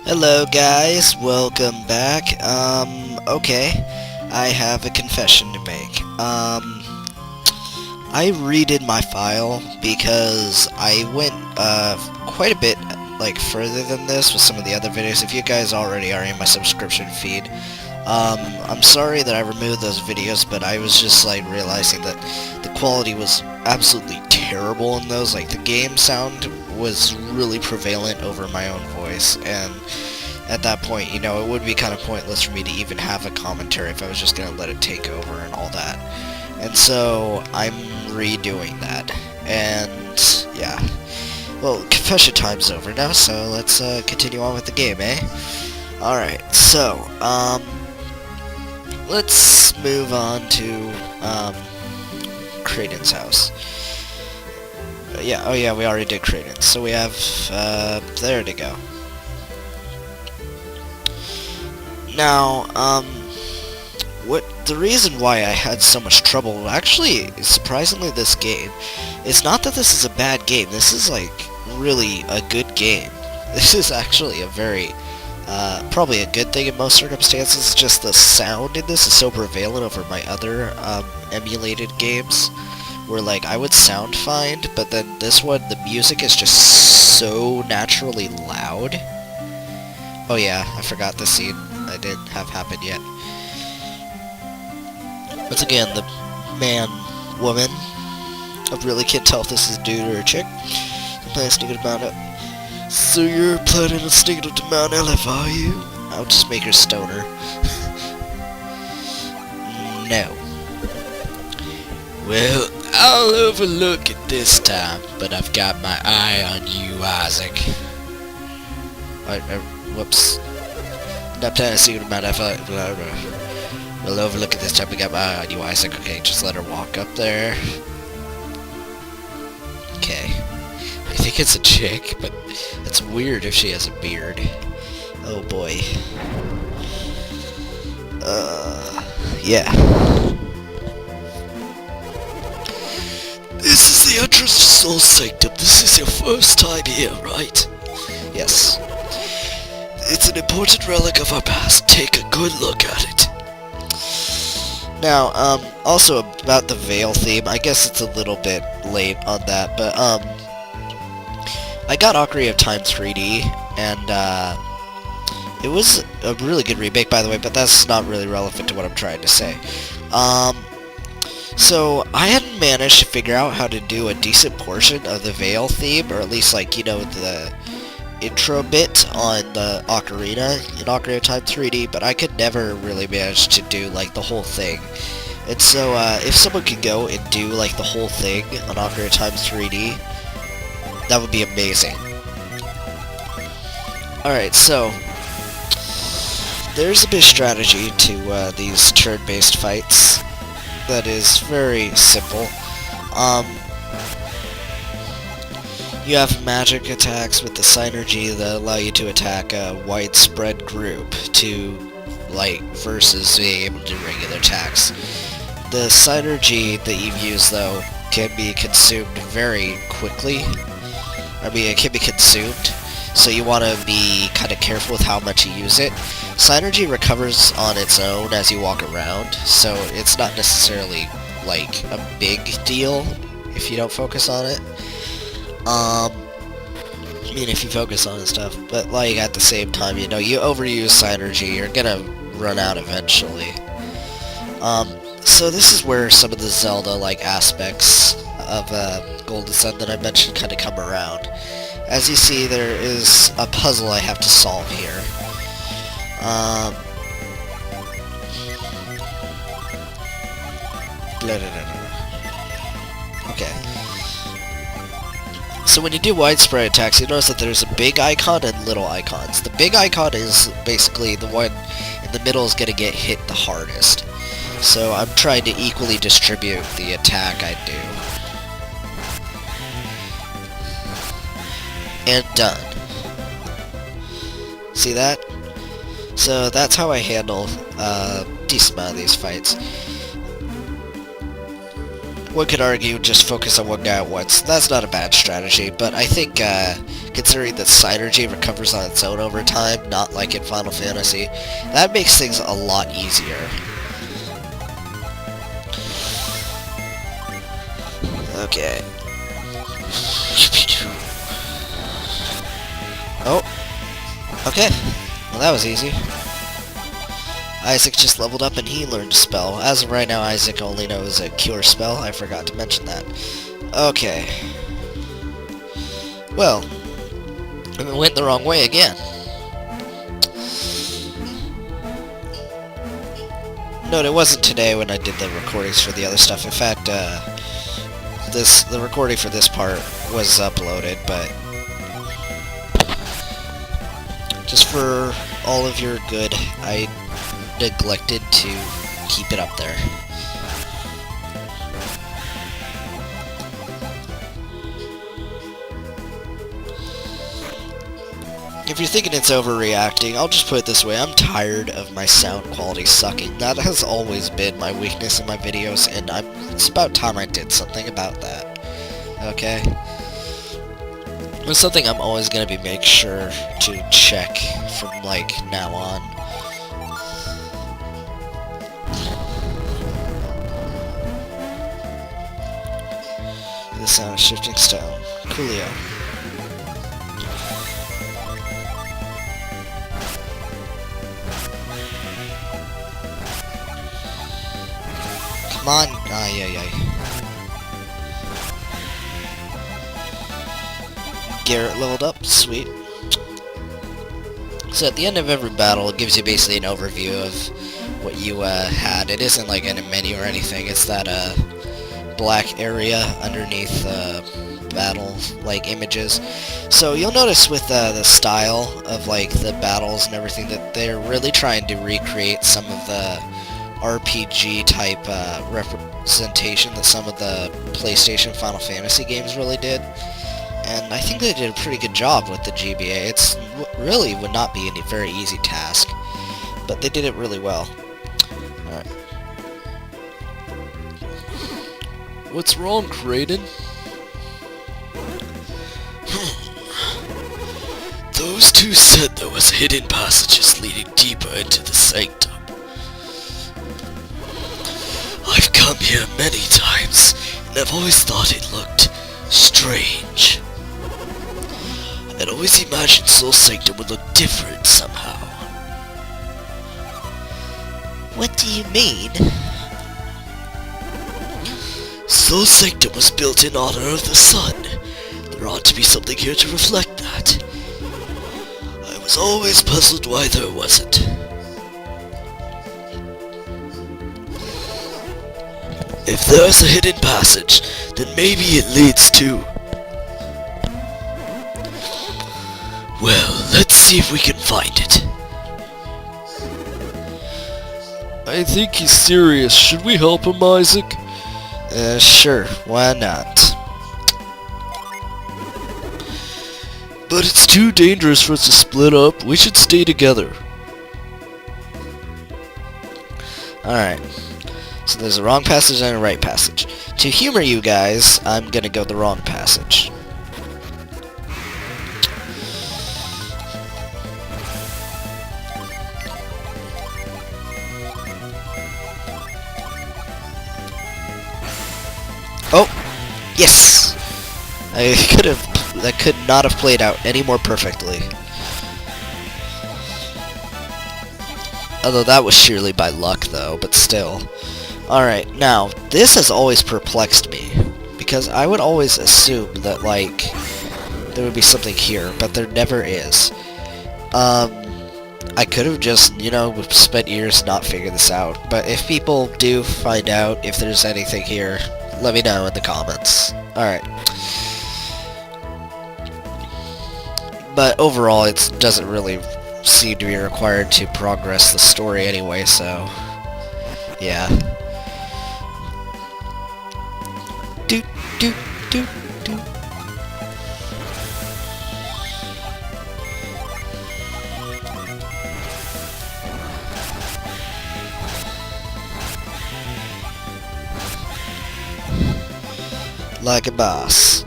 Hello guys, welcome back. Okay, I have a confession to make. I redid my file because I went, quite a bit, further than this with some of the other videos. If you guys already are in my subscription feed, I'm sorry that I removed those videos, but I was just, realizing that the quality was absolutely terrible in those. The game sound was really prevalent over my own voice, and at that point, it would be kind of pointless for me to even have a commentary if I was just going to let it take over and all that. And so, I'm redoing that. And, yeah. Well, confession time's over now, so let's continue on with the game, eh? Alright, so, let's move on to, Kraden's house. Oh yeah, we already did Kraden. So we have, there to go. Now, the reason why I had so much trouble, actually, surprisingly, this game, is not that this is a bad game. This is, really a good game. This is actually a very, probably a good thing in most circumstances. Just the sound in this is so prevalent over my other, emulated games, where, I would sound fine, but then this one, the music is just so naturally loud. Oh yeah, I forgot the scene I didn't have happen yet. Once again, the man, woman, I really can't tell if this is a dude or a chick. I'm planning on sneaking to Mount L. So you're planning on sneaking to Mount LF, are you? I'll just make her stoner. No. Well, I'll overlook it this time, but I've got my eye on you, Isaac. Whoops. Not planning to see what about that. We'll overlook it this time. We got my eye on you, Isaac. Okay, just let her walk up there. Okay. I think it's a chick, but it's weird if she has a beard. Oh boy. Yeah. This is the entrance to Soul Sanctum. This is your first time here, right? Yes. It's an important relic of our past. Take a good look at it. Now, also about the Veil theme, I guess it's a little bit late on that, but, I got Ocarina of Time 3D, and, it was a really good remake, by the way, but that's not really relevant to what I'm trying to say. So, I hadn't managed to figure out how to do a decent portion of the Veil theme, or at least, the intro bit on the Ocarina in Ocarina of Time 3D, but I could never really manage to do, the whole thing. And so, if someone could go and do, the whole thing on Ocarina of Time 3D, that would be amazing. Alright, so, there's a bit of strategy to, these turn-based fights that is very simple. You have magic attacks with the synergy that allow you to attack a widespread group to, versus being able to do regular attacks. The synergy that you use, though, can be consumed very quickly. I mean, it can be consumed, so you want to be kind of careful with how much you use it. Synergy recovers on its own as you walk around, so it's not necessarily, a big deal if you don't focus on it. I mean, if you focus on it and stuff, but, at the same time, you overuse Synergy, you're gonna run out eventually. So this is where some of the Zelda-like aspects of, Golden Sun that I mentioned kind of come around. As you see, there is a puzzle I have to solve here. Okay. So when you do widespread attacks, you notice that there's a big icon and little icons. The big icon is basically the one in the middle is going to get hit the hardest. So I'm trying to equally distribute the attack I do. And done. See that? So that's how I handle a decent amount of these fights. one could argue just focus on one guy at once. That's not a bad strategy, but I think considering that synergy recovers on its own over time, not like in Final Fantasy, that makes things a lot easier. Okay. Oh. Okay. Well, that was easy. Isaac just leveled up and he learned a spell. As of right now, Isaac only knows a cure spell. I forgot to mention that. Okay. Well, it went the wrong way again. No, it wasn't today when I did the recordings for the other stuff. In fact, the recording for this part was uploaded, but just for all of your good, I neglected to keep it up there. If you're thinking it's overreacting, I'll just put it this way, I'm tired of my sound quality sucking. That has always been my weakness in my videos, and it's about time I did something about that. Okay? It's something I'm always going to be make sure to check from, like, now on. The sound of shifting stone. Coolio. Come on. Ay, ay, ay. Garrett leveled up. Sweet. So at the end of every battle, it gives you basically an overview of what you had. It isn't like in a menu or anything. It's that black area underneath battle like images. So you'll notice with the style of like the battles and everything that they're really trying to recreate some of the RPG type representation that some of the PlayStation Final Fantasy games really did. And I think they did a pretty good job with the GBA. It's really would not be a very easy task, but they did it really well. Alright. What's wrong, Kraden? Those two said there was hidden passages leading deeper into the sanctum. I've come here many times, and I've always thought it looked strange. I'd always imagined Soul Sanctum would look different somehow. What do you mean? Soul Sanctum was built in honor of the sun. There ought to be something here to reflect that. I was always puzzled why there wasn't. If there's a hidden passage, then maybe it leads to... Well, let's see if we can find it. I think he's serious. Should we help him, Isaac? Sure, why not? But it's too dangerous for us to split up. We should stay together. Alright. So there's a wrong passage and a right passage. To humor you guys, I'm gonna go the wrong passage. Oh! Yes! That could not have played out any more perfectly. Although that was sheerly by luck though, but still. Alright, now, this has always perplexed me, because I would always assume that, like, there would be something here, but there never is. I could have just, you know, spent years not figuring this out, but if people do find out if there's anything here, let me know in the comments. Alright. But overall, it doesn't really seem to be required to progress the story anyway, so... yeah. Doot, doot, doot, doot. like a boss.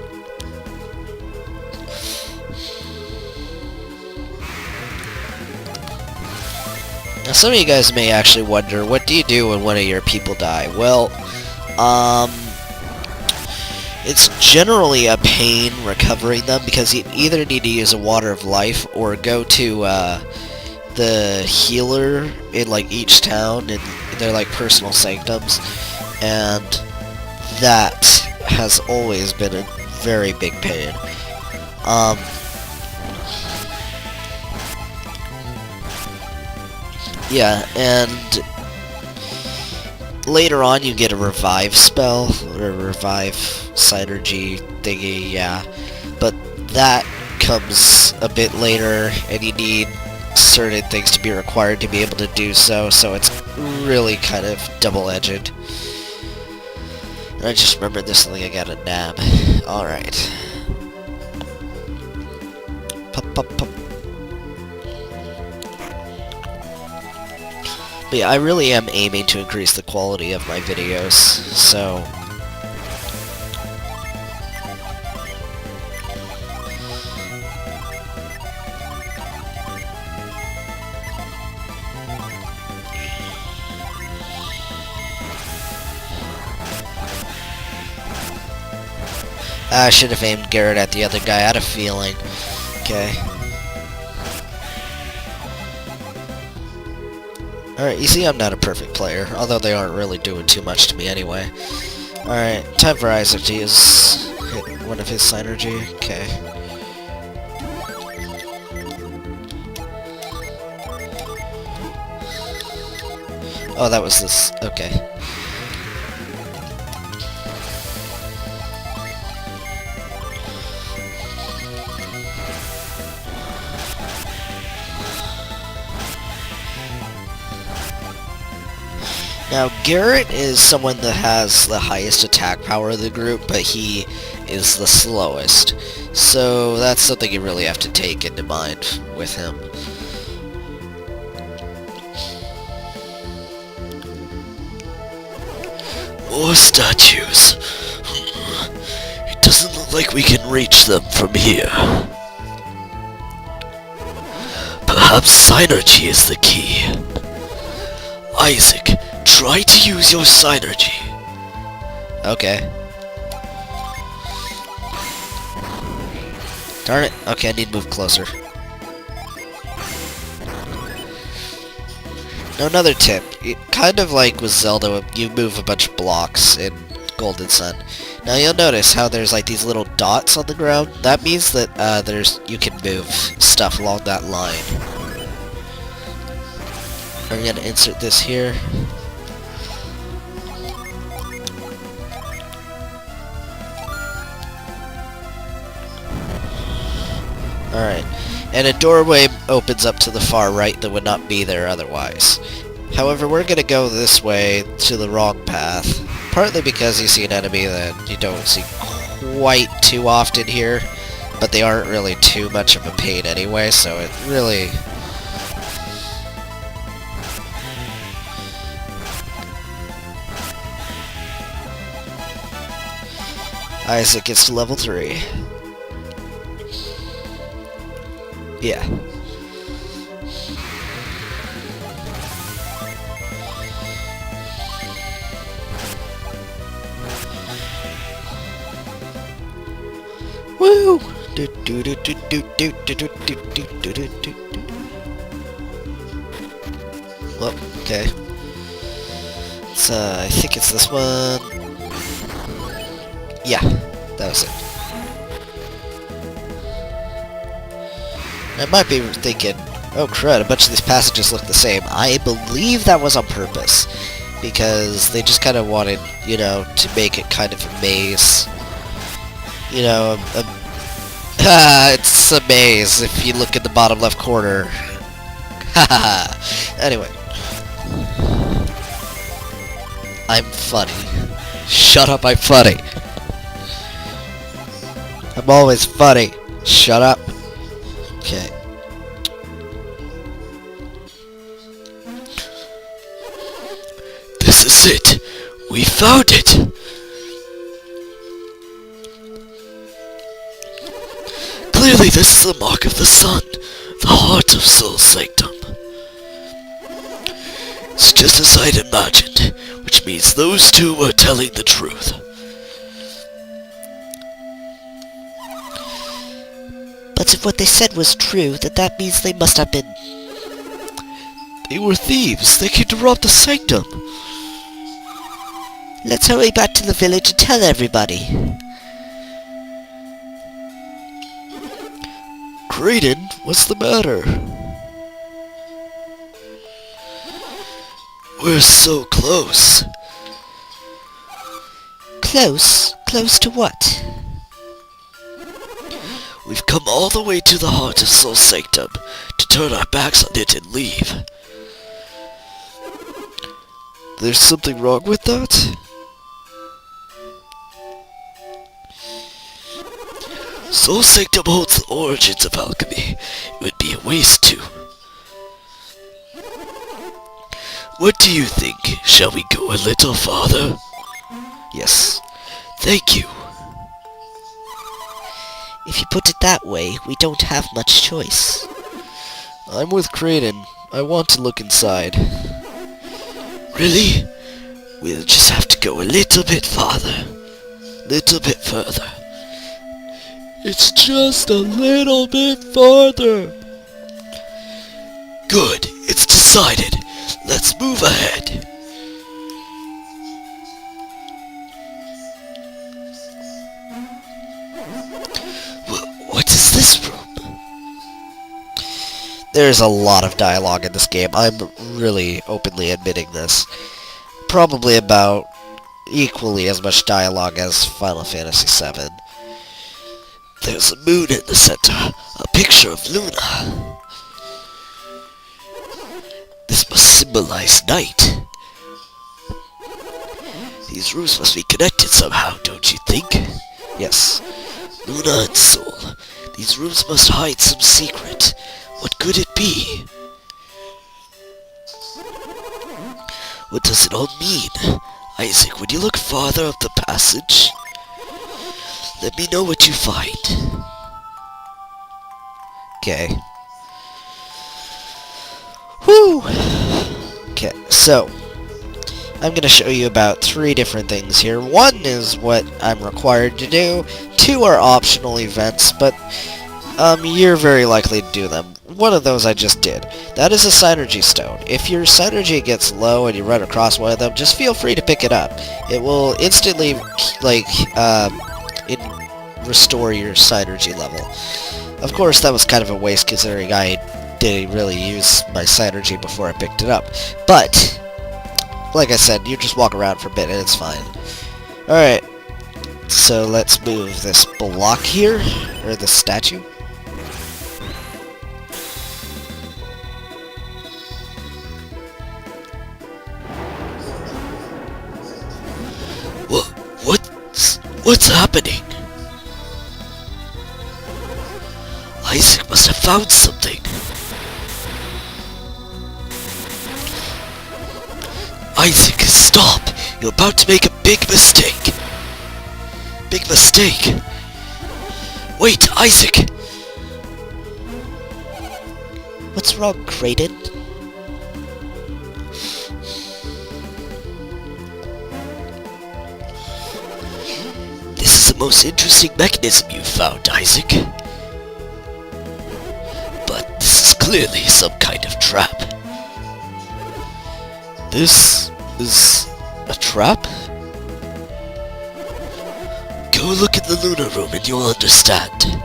Now some of you guys may actually wonder, what do you do when one of your people die? Well, it's generally a pain recovering them because you either need to use a water of life or go to the healer in like each town and they're like personal sanctums, and that has always been a very big pain. Yeah, and later on you get a revive spell, or a revive synergy thingy, yeah. But that comes a bit later, and you need certain things to be required to be able to do so, so it's really kind of double-edged. And I just remembered this thing, I got a nab. Alright. Pop, pop, pop. But yeah, I really am aiming to increase the quality of my videos, so... I should have aimed Garrett at the other guy, I had a feeling. Okay. Alright, you see I'm not a perfect player, although they aren't really doing too much to me anyway. Alright, time for Isaac to use one of his synergy. Okay. Oh, that was this. Okay. Now, Garrett is someone that has the highest attack power of the group, but he is the slowest. So that's something you really have to take into mind with him. More statues. It doesn't look like we can reach them from here. Perhaps synergy is the key. Isaac, try to use your synergy. Okay. Darn it. Okay, I need to move closer. Now another tip. Kind of like with Zelda, you move a bunch of blocks in Golden Sun. Now you'll notice how there's like these little dots on the ground. That means that you can move stuff along that line. I'm gonna insert this here. Alright, and a doorway opens up to the far right that would not be there otherwise. However, we're gonna go this way to the wrong path, partly because you see an enemy that you don't see quite too often here, but they aren't really too much of a pain anyway, so it really... Isaac gets to level 3. Yeah. Woo! Well, okay. It's, I think it's this one. Yeah, that was it. I might be thinking, oh crud, a bunch of these passages look the same. I believe that was on purpose, because they just kind of wanted, you know, to make it kind of a maze. You know, it's a maze if you look at the bottom left corner. Haha. Anyway. I'm funny. Shut up, I'm funny. I'm always funny. Shut up. Okay. This is it. We found it. This is the mark of the sun, the heart of Soul Sanctum. It's just as I'd imagined, which means those two were telling the truth. But if what they said was true, then that means they must have been... They were thieves. They came to rob the sanctum. Let's hurry back to the village and tell everybody. Kraden, what's the matter? We're so close. Close? Close to what? We've come all the way to the heart of Soul Sanctum to turn our backs on it and leave. There's something wrong with that? Soul Sanctum holds the origins of alchemy. It would be a waste to. What do you think? Shall we go a little farther? Yes. Thank you. If you put it that way, we don't have much choice. I'm with Kraden. I want to look inside. Really? We'll just have to go a little bit farther. Little bit further. It's just a little bit farther. Good. It's decided. Let's move ahead. What is this room? There's a lot of dialogue in this game. I'm really openly admitting this. Probably about equally as much dialogue as Final Fantasy VII. There's a moon in the center. A picture of Luna. This must symbolize night. These rooms must be connected somehow, don't you think? Yes. Luna and Soul. These rooms must hide some secret. What could it be? What does it all mean? Isaac, would you look farther up the passage? Let me know what you find. Okay. Whew! Okay, so I'm going to show you about 3 different things here. 1 is what I'm required to do. 2 are optional events, but you're very likely to do them. One of those I just did. That is a Synergy Stone. If your Synergy gets low and you run across one of them, just feel free to pick it up. It will instantly, restore your Synergy level. Of course, that was kind of a waste considering I didn't really use my Synergy before I picked it up. But, like I said, you just walk around for a bit and it's fine. Alright, so let's move this block here, or the statue. What's happening? Isaac must have found something. Isaac, stop! You're about to make a big mistake. Big mistake. Wait, Isaac! What's wrong, Kraden? This is the most interesting mechanism you've found, Isaac. But this is clearly some kind of trap. This is a trap? Go look in the Lunar Room and you'll understand.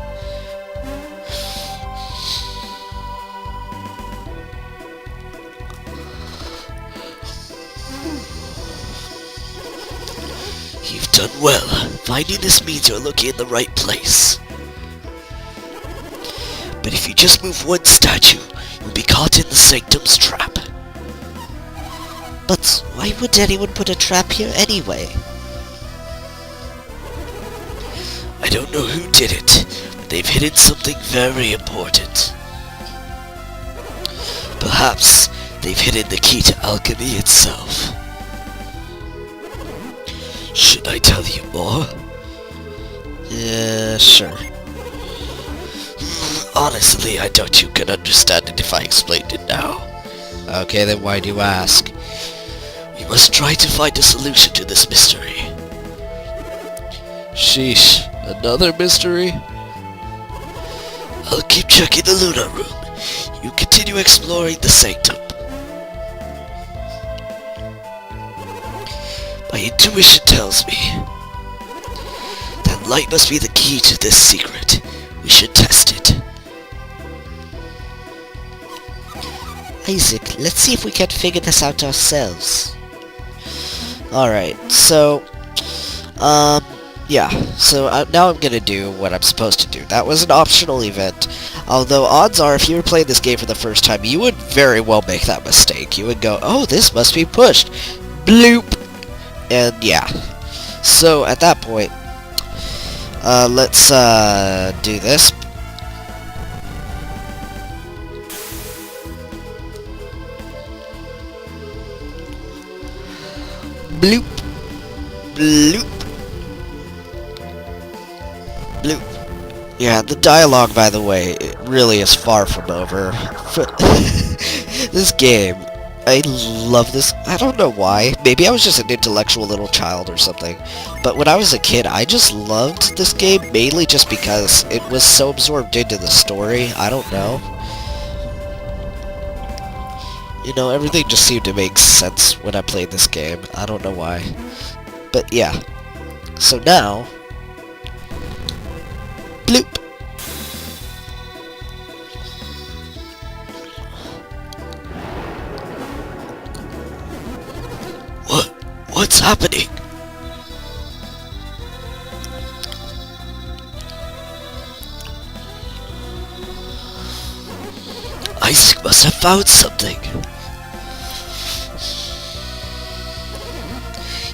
You've done well. Finding this means you're looking in the right place. But if you just move one statue, you'll be caught in the Sanctum's trap. But why would anyone put a trap here anyway? I don't know who did it, but they've hidden something very important. Perhaps they've hidden the key to alchemy itself. Should I tell you more? Yeah, sure. Honestly, I doubt you can understand it if I explained it now. Okay, then why do you ask? We must try to find a solution to this mystery. Sheesh, another mystery? I'll keep checking the Luna room. You continue exploring the sanctum. My intuition tells me that light must be the key to this secret. We should test it. Isaac, let's see if we can figure this out ourselves. Alright, so, yeah, so now I'm gonna do what I'm supposed to do. That was an optional event, although odds are if you were playing this game for the first time, you would very well make that mistake. You would go, oh, this must be pushed. Bloop! And yeah, so at that point, let's, do this. Bloop. Bloop. Bloop. Yeah, the dialogue, by the way, it really is far from over. This game, I love this. I don't know why. Maybe I was just an intellectual little child or something. But when I was a kid, I just loved this game, mainly just because it was so absorbed into the story. I don't know. You know, everything just seemed to make sense when I played this game. I don't know why. But yeah. So now... Bloop! What's happening? Isaac must have found something.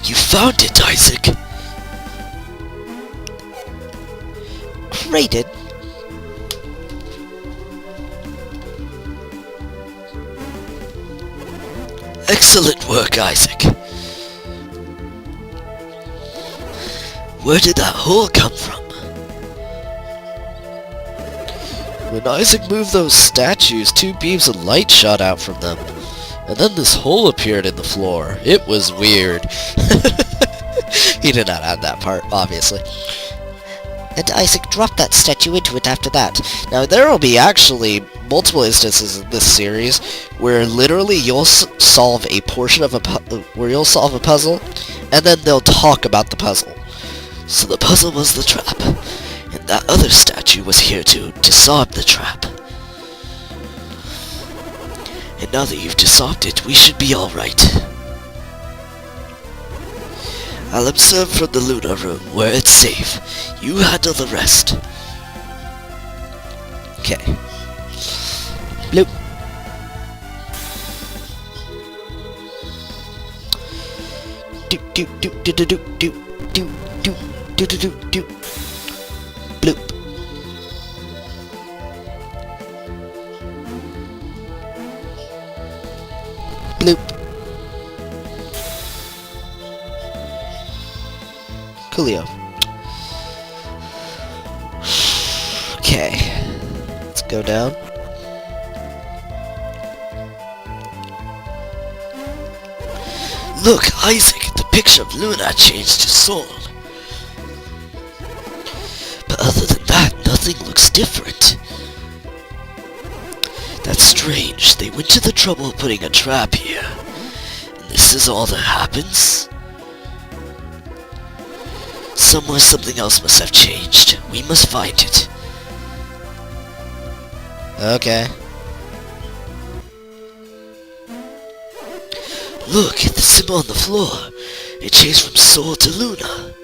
You found it, Isaac. Raiden? Excellent work, Isaac. Where did that hole come from? When Isaac moved those statues, two beams of light shot out from them. And then this hole appeared in the floor. It was weird. He did not add that part, obviously. And Isaac dropped that statue into it after that. Now, there will be actually multiple instances in this series where literally you'll solve a portion of where you'll solve a puzzle, and then they'll talk about the puzzle. So the puzzle was the trap, and that other statue was here to dissolve the trap. And now that you've dissolved it, we should be alright. I'll observe from the Luna room where it's safe. You handle the rest. Okay. Bloop. Do do do do do do do do do do do do do. Bloop. Bloop. Coolio. Okay. Let's go down. Look, Isaac, the picture of Luna changed to Soul. But other than that, nothing looks different. That's strange. They went to the trouble of putting a trap here. And this is all that happens? Somewhere something else must have changed. We must find it. Okay. Look, the symbol on the floor. It changed from Soul to Luna.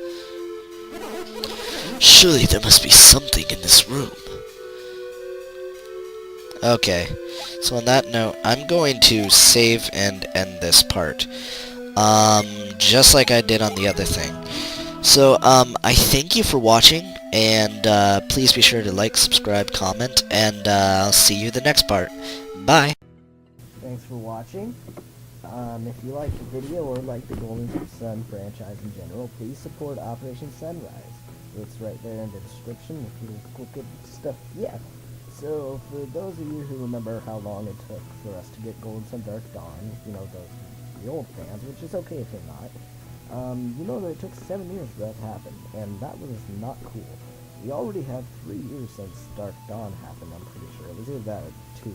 Surely there must be something in this room. Okay. So on that note, I'm going to save and end this part. Just like I did on the other thing. So, I thank you for watching, and please be sure to like, subscribe, comment, and I'll see you the next part. Bye! Thanks for watching. If you liked the video or like the Golden Sun franchise in general, please support Operation Sunrise. It's right there in the description if you click it stuff. Yeah. So, for those of you who remember how long it took for us to get Golden Sun Dark Dawn, you know, the old fans, which is okay if you're not, you know that it took 7 years for that to happen, and that was not cool. We already had 3 years since Dark Dawn happened, I'm pretty sure. It was either that or 2.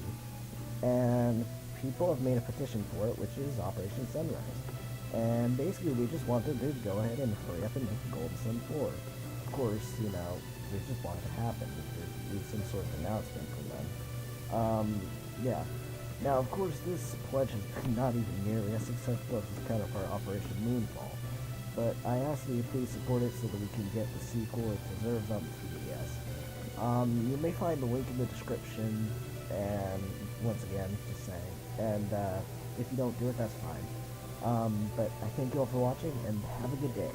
And people have made a petition for it, which is Operation Sunrise. And basically, we just wanted to go ahead and hurry up and make Golden Sun 4. Of course, you know, we just want it to happen. There's need some sort of announcement from them. Yeah. Now, of course, this pledge has been not even nearly as successful as its counterpart Operation Moonfall. But I ask that you please support it so that we can get the sequel it deserves on the 3DS. You may find the link in the description, and once again, just saying. And if you don't do it, that's fine. But I thank you all for watching, and have a good day.